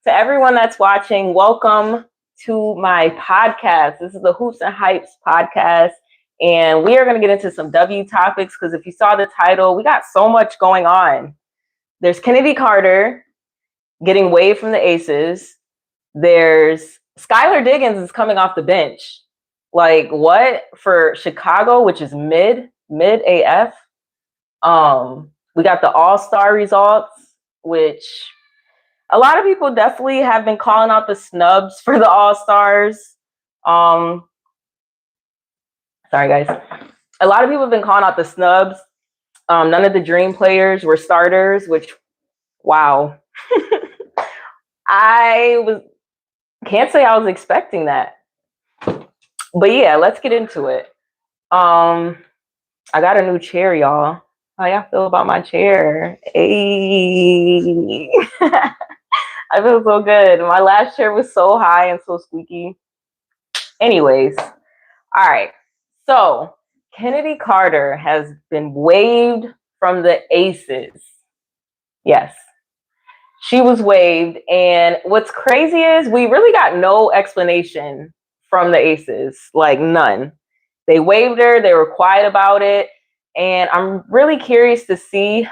To everyone that's watching, welcome to my podcast. This is the Hoops and Hypes podcast, and we are going to get into some W topics because if you saw the title, we got so much going on. There's Chennedy Carter getting waived from the Aces. There's Skylar Diggins is coming off the bench. Like what? For Chicago, which is mid AF. We got the All-Star results, which a lot of people definitely have been calling out the snubs for the All-Stars. Sorry, guys. A lot of people have been calling out the snubs. None of the dream players were starters, which, wow. Can't say I was expecting that. But yeah, let's get into it. I got a new chair, y'all. How y'all feel about my chair? Hey. I feel so good. My last chair was so high and so squeaky. Anyways, all right. So Chennedy Carter has been waived from the Aces. Yes, she was waived. And what's crazy is we really got no explanation from the Aces, like none. They waived her. They were quiet about it. And I'm really curious to see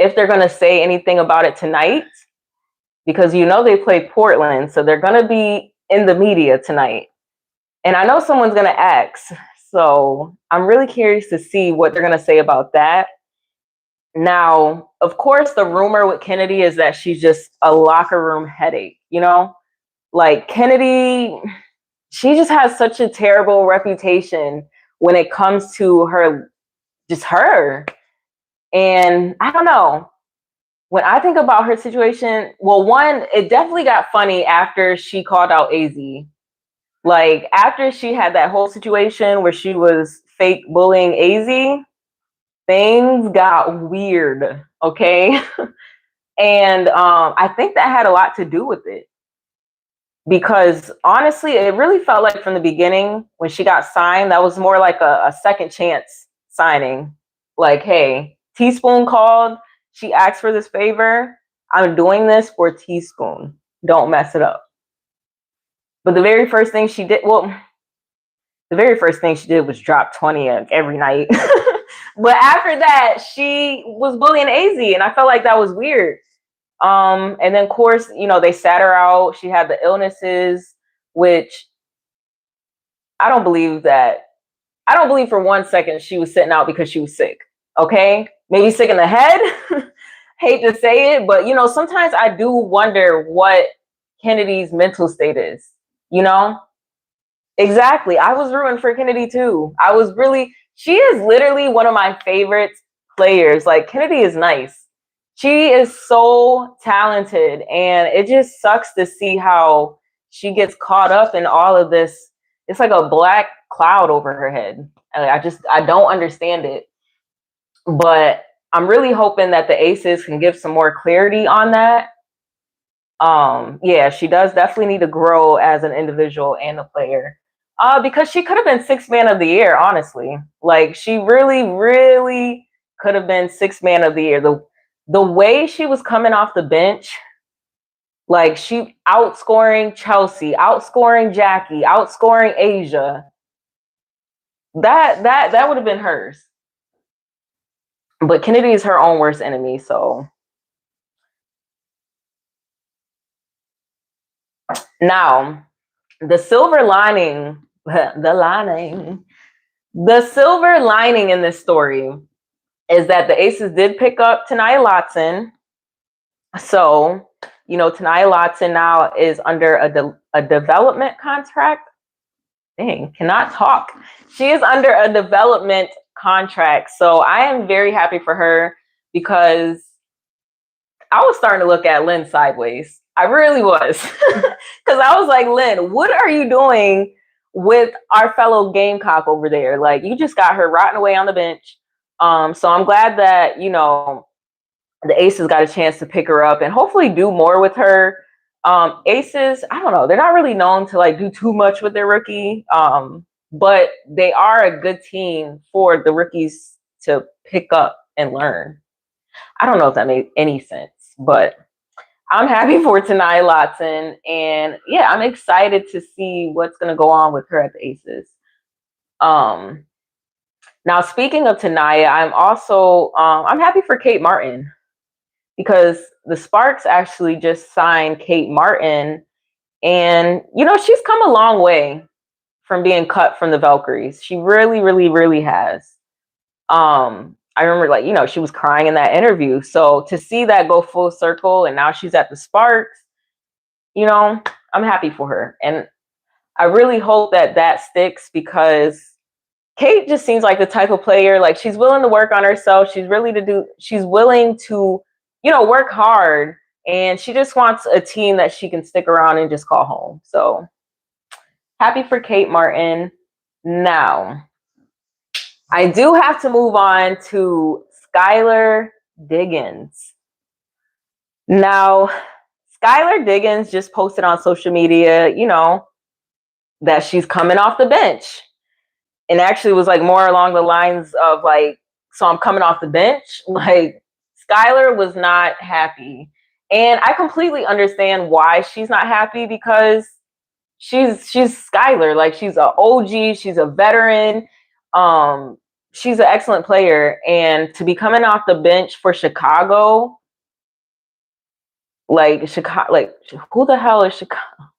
if they're going to say anything about it tonight, because you know they play Portland, so they're going to be in the media tonight. And I know someone's going to ask, so I'm really curious to see what they're going to say about that. Now, of course, the rumor with Chennedy is that she's just a locker room headache, you know? Like Chennedy, she just has such a terrible reputation when it comes to her. Just her. And I don't know. When I think about her situation, well, one, it definitely got funny after she called out AZ. Like, after she had that whole situation where she was fake bullying AZ, things got weird, okay? And I think that had a lot to do with it. Because honestly, it really felt like from the beginning when she got signed, that was more like a second chance signing. Like, hey, Teaspoon called. She asked for this favor. I'm doing this for Teaspoon. Don't mess it up. But the very first thing she did was drop 20 every night. But after that, she was bullying AZ, and I felt like that was weird. And then, of course, you know, they sat her out. She had the illnesses, which I don't believe for 1 second she was sitting out because she was sick. Okay, maybe sick in the head. Hate to say it, but you know, sometimes I do wonder what Kennedy's mental state is. You know, exactly. I was rooting for Chennedy too. She is literally one of my favorite players. Like, Chennedy is nice. She is so talented, and it just sucks to see how she gets caught up in all of this. It's like a black cloud over her head. I don't understand it. But I'm really hoping that the Aces can give some more clarity on that. Yeah, she does definitely need to grow as an individual and a player. Because she could have been sixth man of the year, honestly. Like, she really, really could have been sixth man of the year. The way she was coming off the bench, like, she outscoring Chelsea, outscoring Jackie, outscoring Asia. That would have been hers. But Chennedy is her own worst enemy, so. Now, the silver lining in this story is that the Aces did pick up Ta'Niya Lotson. So, you know, Ta'Niya Lotson now is under a development contract. Dang, cannot talk. She is under a development contract. So I am very happy for her, because I was starting to look at Lynn sideways. I really was. Because I was like, Lynn, what are you doing with our fellow Gamecock over there? Like, you just got her rotting away on the bench. So I'm glad that, you know, the Aces got a chance to pick her up and hopefully do more with her. Aces, I don't know, they're not really known to like do too much with their rookie. But they are a good team for the rookies to pick up and learn. I don't know if that made any sense, but I'm happy for Tanaya Lotson. And yeah, I'm excited to see what's going to go on with her at the Aces. Now, speaking of Tanaya, I'm also I'm happy for Kate Martin because the Sparks actually just signed Kate Martin. And, you know, she's come a long way from being cut from the Valkyries. She really, really, really has. I remember, like, you know, she was crying in that interview. So to see that go full circle and now she's at the Sparks, you know, I'm happy for her. And I really hope that that sticks because Kate just seems like the type of player, like she's willing to work on herself. She's willing to, you know, work hard. And she just wants a team that she can stick around and just call home. So happy for Kate Martin. Now, I do have to move on to Skylar Diggins. Now, Skylar Diggins just posted on social media, you know, that she's coming off the bench. And actually was like more along the lines of like, so I'm coming off the bench. Like, Skylar was not happy. And I completely understand why she's not happy because she's Skylar. Like, she's an OG, she's a veteran. She's an excellent player. And to be coming off the bench for Chicago, like Chicago, like who the hell is Chicago?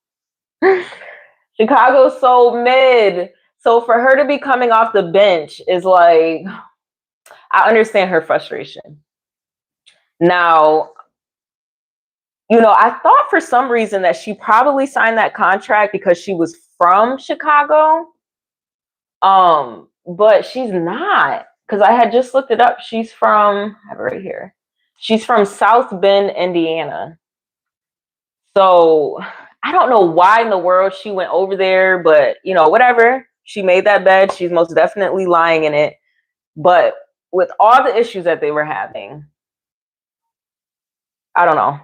Chicago's so mid. So for her to be coming off the bench is like, I understand her frustration. Now, you know, I thought for some reason that she probably signed that contract because she was from Chicago. But she's not, because I had just looked it up. She's from, I have it right here. She's from South Bend, Indiana. So I don't know why in the world she went over there, but you know, whatever. She made that bed. She's most definitely lying in it. But with all the issues that they were having, I don't know.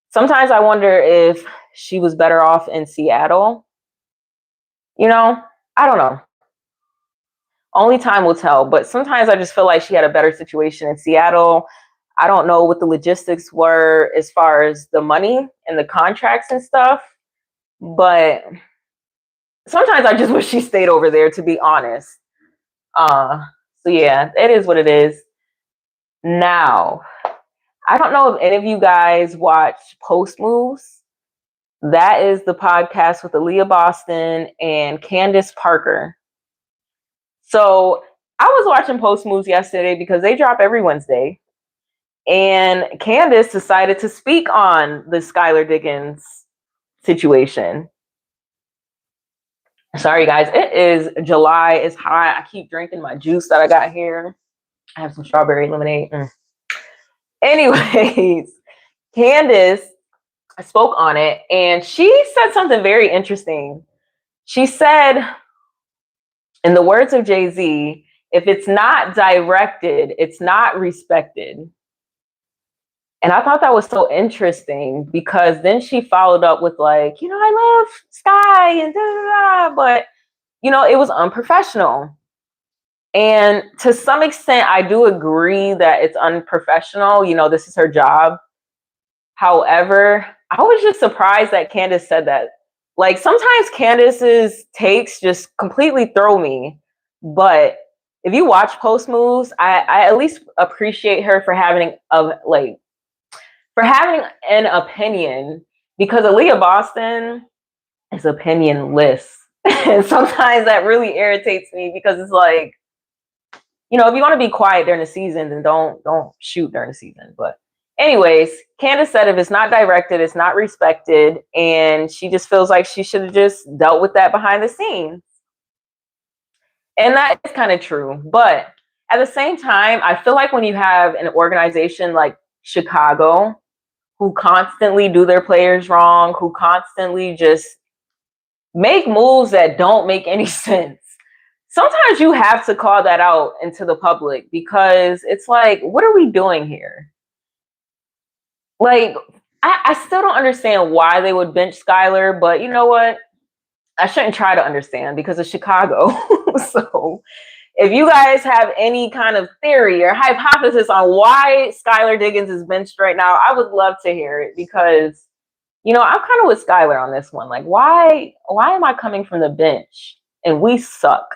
Sometimes I wonder if she was better off in Seattle. You know, I don't know. Only time will tell. But sometimes I just feel like she had a better situation in Seattle. I don't know what the logistics were as far as the money and the contracts and stuff. But sometimes I just wish she stayed over there, to be honest. So yeah, it is what it is. Now, I don't know if any of you guys watch Post Moves. That is the podcast with Aaliyah Boston and Candace Parker. So I was watching Post Moves yesterday because they drop every Wednesday. And Candace decided to speak on the Skylar Diggins situation. Sorry, guys. It is July. It's hot. I keep drinking my juice that I got here. I have some strawberry lemonade. Anyways, Candace spoke on it, and she said something very interesting. She said, in the words of Jay-Z, if it's not directed, it's not respected. And I thought that was so interesting because then she followed up with like, you know, I love Sky and da da da, but you know, it was unprofessional. And to some extent, I do agree that it's unprofessional. You know, this is her job. However, I was just surprised that Candace said that. Like, sometimes Candace's takes just completely throw me. But if you watch Post Moves, I at least appreciate her for having an opinion, because Aaliyah Boston is opinionless. And sometimes that really irritates me because it's like, you know, if you want to be quiet during the season, then don't shoot during the season. But anyways, Candace said if it's not directed, it's not respected. And she just feels like she should have just dealt with that behind the scenes. And that is kind of true. But at the same time, I feel like when you have an organization like Chicago, who constantly do their players wrong, who constantly just make moves that don't make any sense, sometimes you have to call that out into the public, because it's like, what are we doing here? Like, I still don't understand why they would bench Skylar, but you know what? I shouldn't try to understand because it's Chicago. So if you guys have any kind of theory or hypothesis on why Skylar Diggins is benched right now, I would love to hear it, because, you know, I'm kind of with Skylar on this one. Like, why am I coming from the bench and we suck?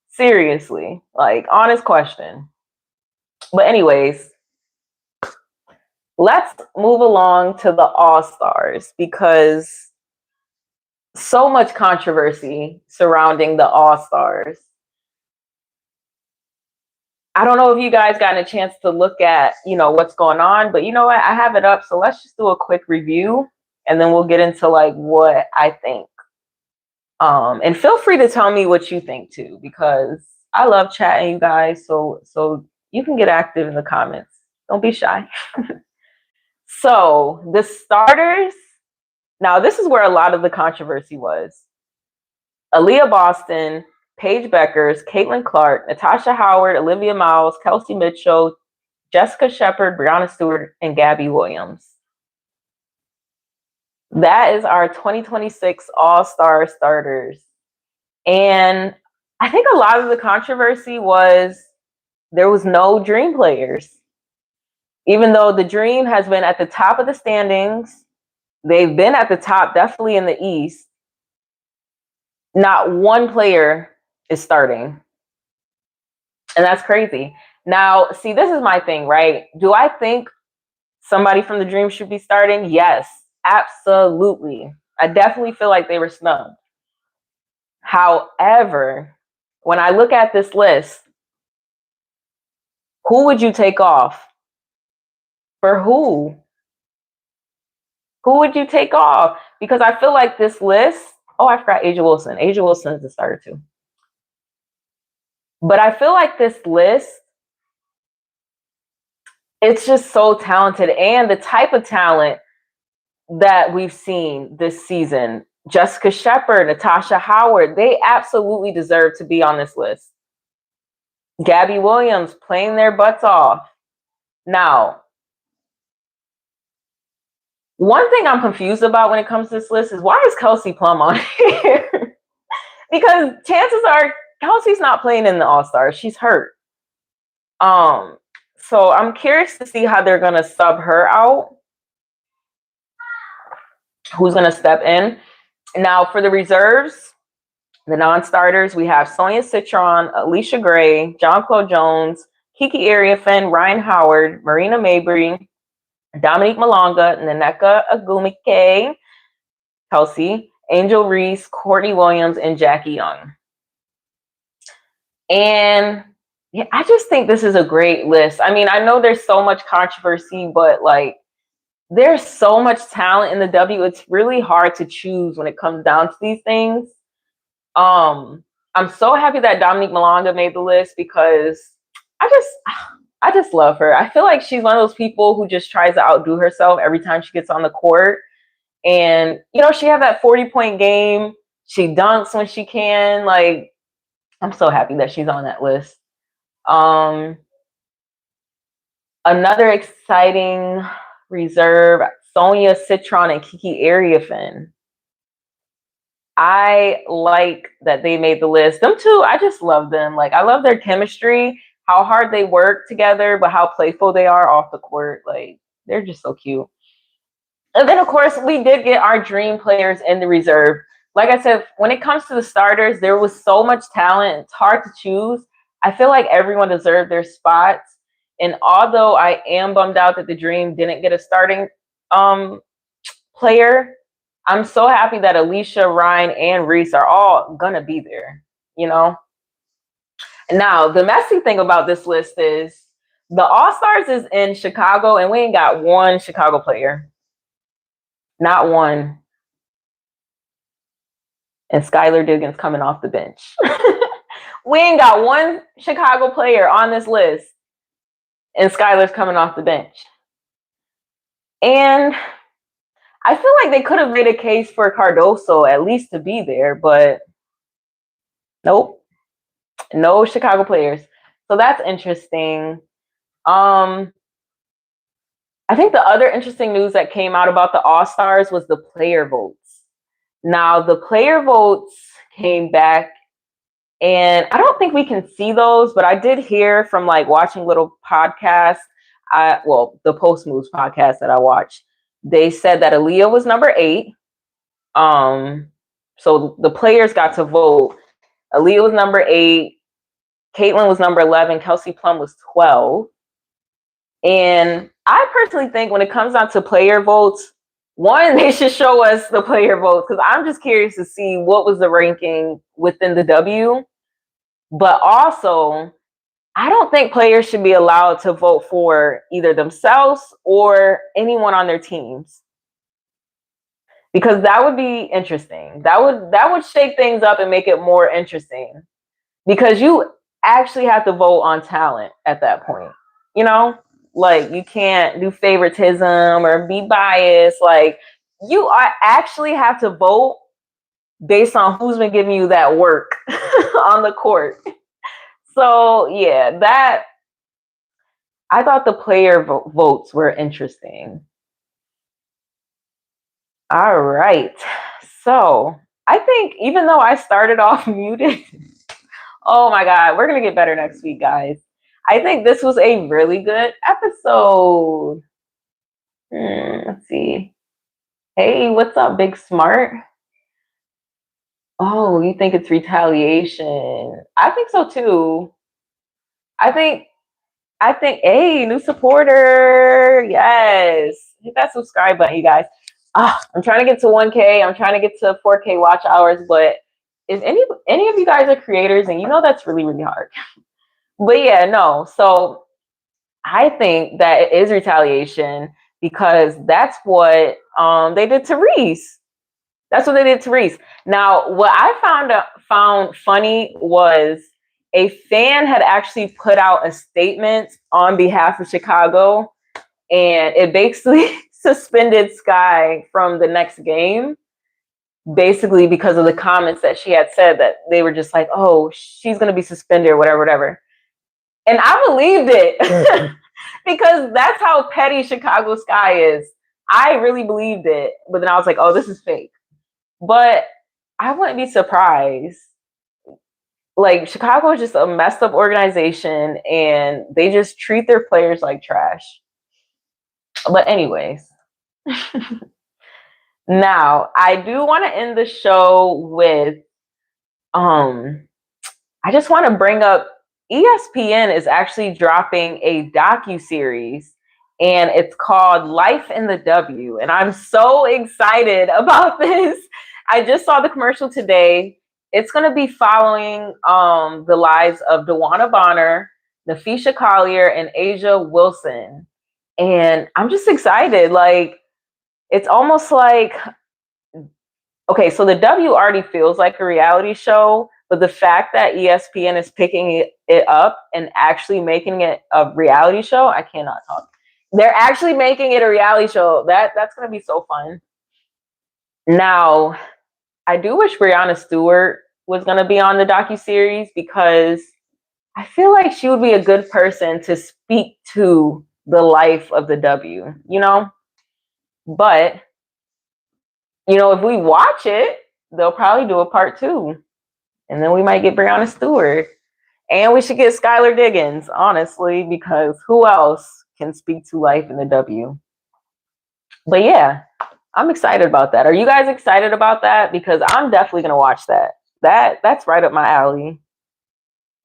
Seriously, like, honest question. But anyways, let's move along to the All-Stars, because so much controversy surrounding the All-Stars. I don't know if you guys got a chance to look at, you know, what's going on, but you know what? I have it up. So let's just do a quick review and then we'll get into like what I think. And feel free to tell me what you think too, because I love chatting, you guys. So you can get active in the comments. Don't be shy. So the starters, now this is where a lot of the controversy was. Aaliyah Boston, Paige Beckers, Caitlin Clark, Natasha Howard, Olivia Miles, Kelsey Mitchell, Jessica Shepard, Brianna Stewart, and Gabby Williams. That is our 2026 All-Star starters. And I think a lot of the controversy was there was no Dream players. Even though the Dream has been at the top of the standings, they've been at the top, definitely in the East. Not one player is starting. And that's crazy. Now, see, this is my thing, right? Do I think somebody from the Dream should be starting? Yes, absolutely. I definitely feel like they were snubbed. However, when I look at this list, who would you take off? For who? Who would you take off? Because I feel like this list, oh, I forgot Asia Wilson. Asia Wilson is the starter too. But I feel like this list, it's just so talented, and the type of talent that we've seen this season. Jessica Shepard, Natasha Howard, they absolutely deserve to be on this list. Gabby Williams playing their butts off. Now, one thing I'm confused about when it comes to this list is, why is Kelsey Plum on here? Because chances are Kelsey's not playing in the All-Stars. She's hurt. So I'm curious to see how they're going to sub her out. Who's going to step in? Now, for the reserves, the non-starters, we have Sonia Citron, Alicia Gray, John Claude Jones, Kiki Ariafin, Ryan Howard, Marina Mabry, Dominique Malonga, Naneka Agumike, Kelsey, Angel Reese, Courtney Williams, and Jackie Young. And yeah, I just think this is a great list. I mean, I know there's so much controversy, but like, there's so much talent in the W. It's really hard to choose when it comes down to these things. I'm so happy that Dominique Malonga made the list, because I just love her. I feel like she's one of those people who just tries to outdo herself every time she gets on the court. And, you know, she had that 40-point game. She dunks when she can. Like, I'm so happy that she's on that list. Another exciting reserve, Sonia Citron and Kiki Ariafin. I like that they made the list. Them two, I just love them. Like, I love their chemistry, how hard they work together, but how playful they are off the court. Like, they're just so cute. And then, of course, we did get our Dream players in the reserve. Like I said, when it comes to the starters, there was so much talent. It's hard to choose. I feel like everyone deserved their spots. And although I am bummed out that the Dream didn't get a starting player, I'm so happy that Alicia, Ryan, and Reese are all going to be there, you know? Now, the messy thing about this list is the All-Stars is in Chicago, and we ain't got one Chicago player. Not one. And Skylar Diggins coming off the bench. We ain't got one Chicago player on this list, and Skylar's coming off the bench. And I feel like they could have made a case for Cardoso at least to be there, but nope. No Chicago players. So that's interesting. I think the other interesting news that came out about the All-Stars was the player votes. Now, the player votes came back And I don't think we can see those, but I did hear from like watching little podcasts. The Post Moves podcast that I watched, they said that Aaliyah was number 8. So the players got to vote. Aaliyah was number 8. Caitlin was number 11. Kelsey Plum was 12. And I personally think when it comes down to player votes, one, they should show us the player votes because I'm just curious to see what was the ranking within the W. But also, I don't think players should be allowed to vote for either themselves or anyone on their teams. Because that would be interesting. That would shake things up and make it more interesting. Because you actually have to vote on talent at that point. You know? Like, you can't do favoritism or be biased. Like, you actually have to vote based on who's been giving you that work on the court. So, yeah, I thought the player votes were interesting. All right. So, I think even though I started off muted, oh my God, we're going to get better next week, guys. I think this was a really good episode. Let's see. Hey, what's up, Big Smart? Oh, you think it's retaliation? I think so too. I think, hey, new supporter. Yes. Hit that subscribe button, you guys. I'm trying to get to 1K. I'm trying to get to 4K watch hours, but if any of you guys are creators, and you know that's really, really hard. But yeah, no. So I think that it is retaliation because that's what they did to Reese. That's what they did to Reese. Now, what I found funny was a fan had actually put out a statement on behalf of Chicago, and it basically suspended Sky from the next game, basically because of the comments that she had said that they were just like, oh, she's going to be suspended or whatever. And I believed it because that's how petty Chicago Sky is. I really believed it, but then I was like, oh, this is fake. But I wouldn't be surprised. Like, Chicago is just a messed up organization and they just treat their players like trash. But anyways, now I do want to end the show with, I just want to bring up ESPN is actually dropping a docu-series and it's called Life in the W. And I'm so excited about this. I just saw the commercial today. It's going to be following the lives of Dewana Bonner, Nafisha Collier, and Asia Wilson. And I'm just excited. Like, it's almost like, okay, so the W already feels like a reality show, but the fact that ESPN is picking it up and actually making it a reality show, I cannot talk. They're actually making it a reality show. That's going to be so fun. Now, I do wish Brianna Stewart was going to be on the docuseries because I feel like she would be a good person to speak to the life of the W, you know? But, you know, if we watch it, they'll probably do a part 2. And then we might get Brianna Stewart. And we should get Skylar Diggins, honestly, because who else can speak to life in the W? But yeah, I'm excited about that. Are you guys excited about that? Because I'm definitely going to watch that. That's right up my alley.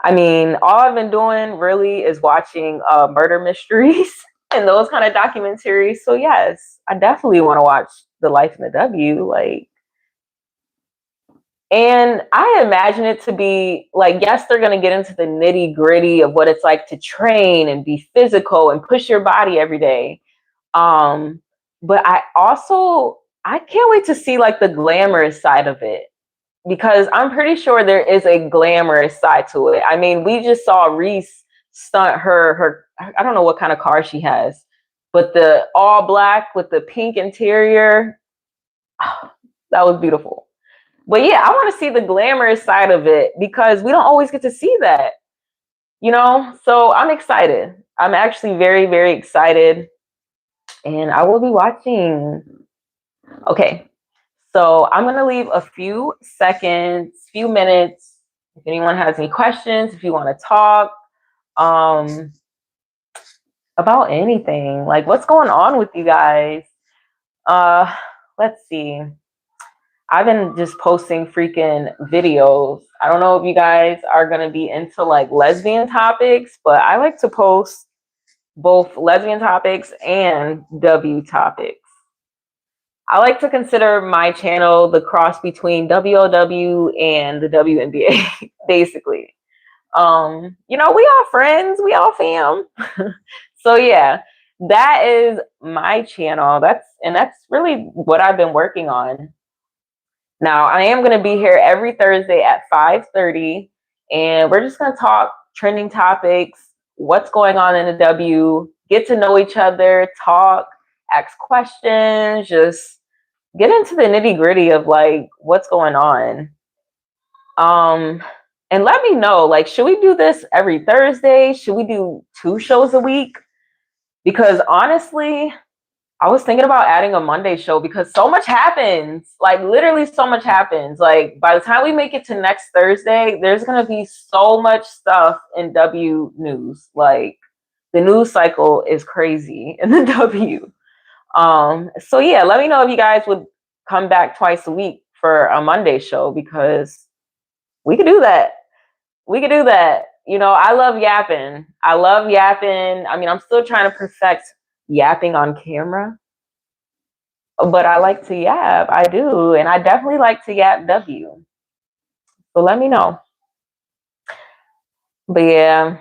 I mean, all I've been doing really is watching murder mysteries and those kind of documentaries. So yes, I definitely want to watch the life in the W. Like, and I imagine it to be like, yes, they're going to get into the nitty gritty of what it's like to train and be physical and push your body every day. But I can't wait to see like the glamorous side of it, because I'm pretty sure there is a glamorous side to it. I mean, we just saw Reese stunt her, I don't know what kind of car she has, but the all black with the pink interior, that was beautiful. But yeah, I want to see the glamorous side of it because we don't always get to see that, you know? So I'm excited. I'm actually very, very excited. And I will be watching. Okay. So I'm going to leave a few seconds, few minutes If anyone has any questions, if you want to talk about anything, like what's going on with you guys? Let's see. I've been just posting freaking videos. I don't know if you guys are going to be into like lesbian topics, but I like to post both lesbian topics and W topics. I like to consider my channel the cross between WOW and the WNBA, basically. You know, we all friends, we all fam. So yeah, that is my channel. That's really what I've been working on. Now, I am going to be here every Thursday at 5:30, and we're just going to talk trending topics, what's going on in the W, get to know each other, talk, ask questions, just get into the nitty-gritty of like what's going on. And let me know, like, should we do this every Thursday? Should we do 2 shows a week? Because honestly, I was thinking about adding a Monday show because so much happens. Like literally so much happens. Like by the time we make it to next Thursday, there's going to be so much stuff in W news. Like the news cycle is crazy in the W. So yeah, let me know if you guys would come back twice a week for a Monday show because we could do that. We could do that. You know, I love yapping. I mean, I'm still trying to perfect yapping on camera, but I like to yap. I do. And I definitely like to yap W. So let me know. But yeah,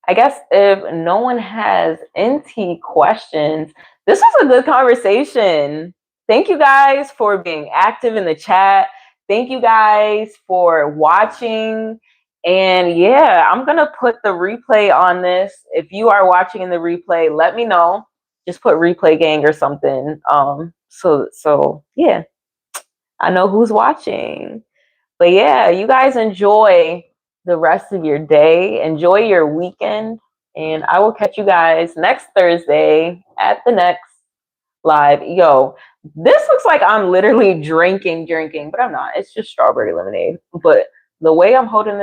I guess if no one has NT questions, this was a good conversation. Thank you guys for being active in the chat. Thank you guys for watching. And yeah, I'm going to put the replay on this. If you are watching in the replay, let me know. Just put replay gang or something. So yeah, I know who's watching. But yeah, you guys enjoy the rest of your day. Enjoy your weekend. And I will catch you guys next Thursday at the next live. Yo, this looks like I'm literally drinking, but I'm not. It's just strawberry lemonade. But the way I'm holding this